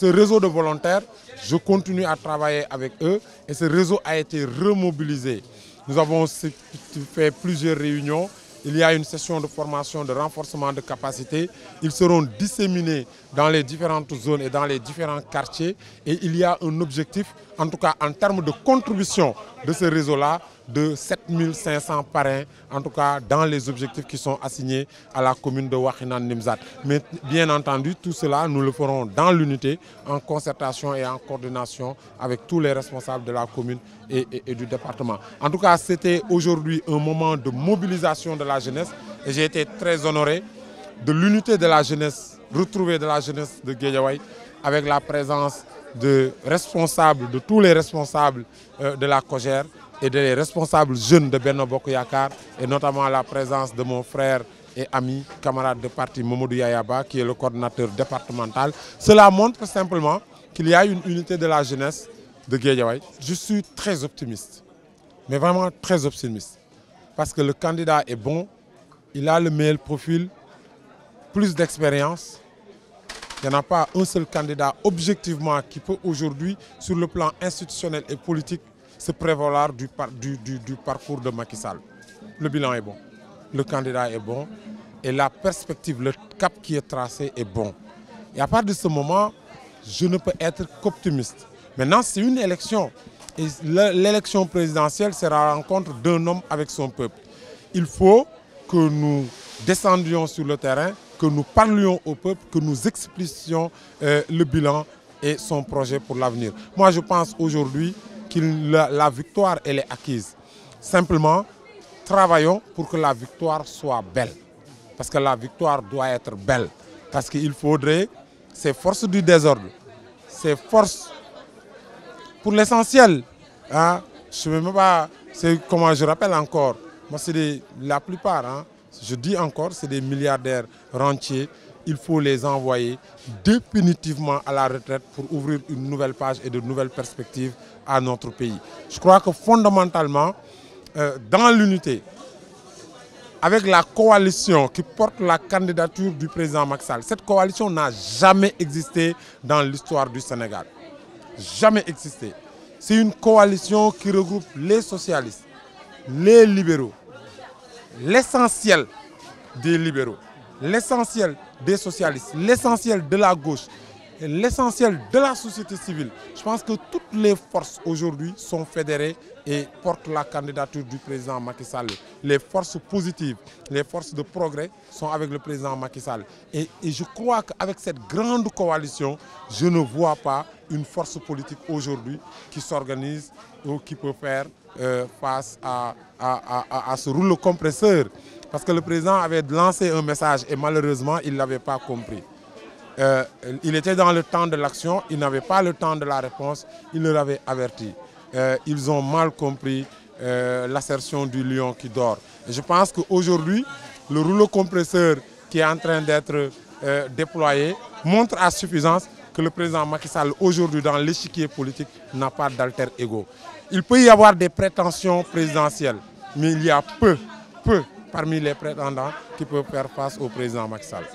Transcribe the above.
ce réseau de volontaires, je continue à travailler avec eux et ce réseau a été remobilisé. Nous avons fait plusieurs réunions. Il y a une session de formation, de renforcement de capacité. Ils seront disséminés dans les différentes zones et dans les différents quartiers. Et il y a un objectif, en tout cas en termes de contribution de ce réseau-là, de 7500 parrains, en tout cas dans les objectifs qui sont assignés à la commune de Wakhinane Nimzatt. Mais bien entendu, tout cela, nous le ferons dans l'unité, en concertation et en coordination avec tous les responsables de la commune et du département. En tout cas, c'était aujourd'hui un moment de mobilisation de la jeunesse et j'ai été très honoré de l'unité de la jeunesse, retrouvée de la jeunesse de Guédiawaye, avec la présence de responsables, de tous les responsables de la COJER et des responsables jeunes de Benno Bokk Yakaar et notamment la présence de mon frère et ami, camarade de parti Mamadou Yayaba qui est le coordinateur départemental. Cela montre simplement qu'il y a une unité de la jeunesse de Guédiawaye. Je suis très optimiste, mais vraiment très optimiste, parce que le candidat est bon, il a le meilleur profil, plus d'expérience. Il n'y en a pas un seul candidat objectivement qui peut aujourd'hui, sur le plan institutionnel et politique, se prévaloir du parcours de Macky Sall. Le bilan est bon, le candidat est bon et la perspective, le cap qui est tracé est bon. Et à partir de ce moment, je ne peux être qu'optimiste. Maintenant, c'est une élection. Et l'élection présidentielle, c'est la rencontre d'un homme avec son peuple. Il faut que nous descendions sur le terrain, que nous parlions au peuple, que nous expliquions le bilan et son projet pour l'avenir. Moi, je pense aujourd'hui que la victoire, elle est acquise. Simplement, travaillons pour que la victoire soit belle. Parce que la victoire doit être belle. Parce qu'il faudrait ces forces du désordre, ces forces, pour l'essentiel, hein, je ne sais même pas, comment je rappelle encore, moi c'est la plupart, hein, je dis encore, c'est des milliardaires rentiers. Il faut les envoyer définitivement à la retraite pour ouvrir une nouvelle page et de nouvelles perspectives à notre pays. Je crois que fondamentalement, dans l'unité, avec la coalition qui porte la candidature du président Macky Sall, cette coalition n'a jamais existé dans l'histoire du Sénégal. Jamais existé. C'est une coalition qui regroupe les socialistes, les libéraux, l'essentiel des libéraux, l'essentiel des socialistes, l'essentiel de la gauche, l'essentiel de la société civile. Je pense que toutes les forces aujourd'hui sont fédérées et portent la candidature du président Macky Sall. Les forces positives, les forces de progrès sont avec le président Macky Sall. Et je crois qu'avec cette grande coalition, je ne vois pas une force politique aujourd'hui qui s'organise ou qui peut faire face à ce rouleau compresseur. Parce que le président avait lancé un message et malheureusement, il ne l'avait pas compris. Il était dans le temps de l'action, il n'avait pas le temps de la réponse, il leur avait averti. Ils ont mal compris l'assertion du lion qui dort. Et je pense qu'aujourd'hui, le rouleau compresseur qui est en train d'être déployé montre à suffisance que le président Macky Sall, aujourd'hui, dans l'échiquier politique, n'a pas d'alter ego. Il peut y avoir des prétentions présidentielles, mais il y a peu parmi les prétendants qui peuvent faire face au président Macky Sall.